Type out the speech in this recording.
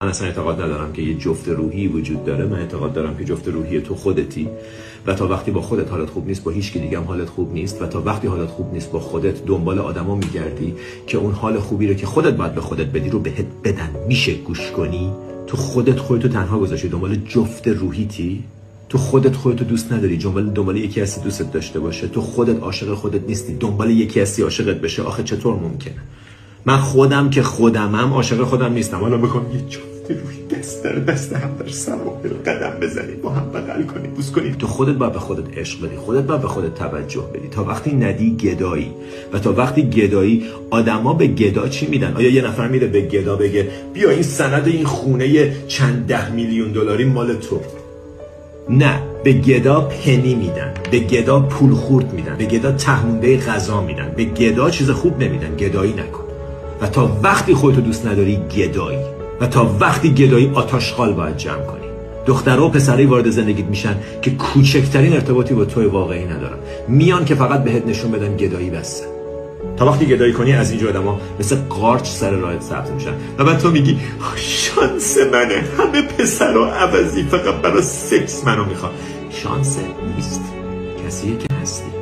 من اصلا اعتقاد ندارم که یه جفت روحی وجود داره. من اعتقاد دارم که جفت روحی تو خودتی و تا وقتی با خودت حالت خوب نیست با هیچ کی دیگه هم حالت خوب نیست و تا وقتی حالت خوب نیست با خودت دنبال آدما میگردی که اون حال خوبی رو که خودت باید به خودت بدی رو بهت بدن. میشه گوش کنی؟ تو خودتو تنها گذاشتی دنبال جفت روحیتی؟ تو خودتو دوست نداری دنبال یکی هستی دوستت داشته باشه؟ تو خودت عاشق خودت نیستی دنبال یکی هستی عاشقت بشه؟ آخه چطور ممکنه؟ من خودم که خودمم عاشق خودم نیستم. حالا بکن یه جفت روحی دست هم در سر و قدم بزنیم با هم بغل کنیم بوس کنیم. تو خودت باید به خودت عشق بدی، خودت باید به خودت توجه بدی. تا وقتی ندی گدایی و تا وقتی گدایی آدما به گدا چی میدن؟ آیا یه نفر میره به گدا بگه بیا این سند این خونه چند ده میلیون دلاری مال تو؟ نه، به گدا پنی میدن، به گدا پول خورد میدن، به گدا تهمونده غذا میدن، به گدا چیز خوب نمیدن. گدایی نکن و تا وقتی خودتو دوست نداری گدایی و تا وقتی گدایی آتشخال باید جمع کنی. دخترها و پسرای وارد زندگیت میشن که کوچکترین ارتباطی با توی واقعی ندارن، میان که فقط بهت نشون بدن گدایی بسه. تا وقتی گدایی کنی از اینجا آدما مثل قارچ سر راهت ثبت میشن و بعد تو میگی شانس منه، همه پسرا عوضی فقط برای سکس منو میخوان. شانس نیست، کسیه که هستی.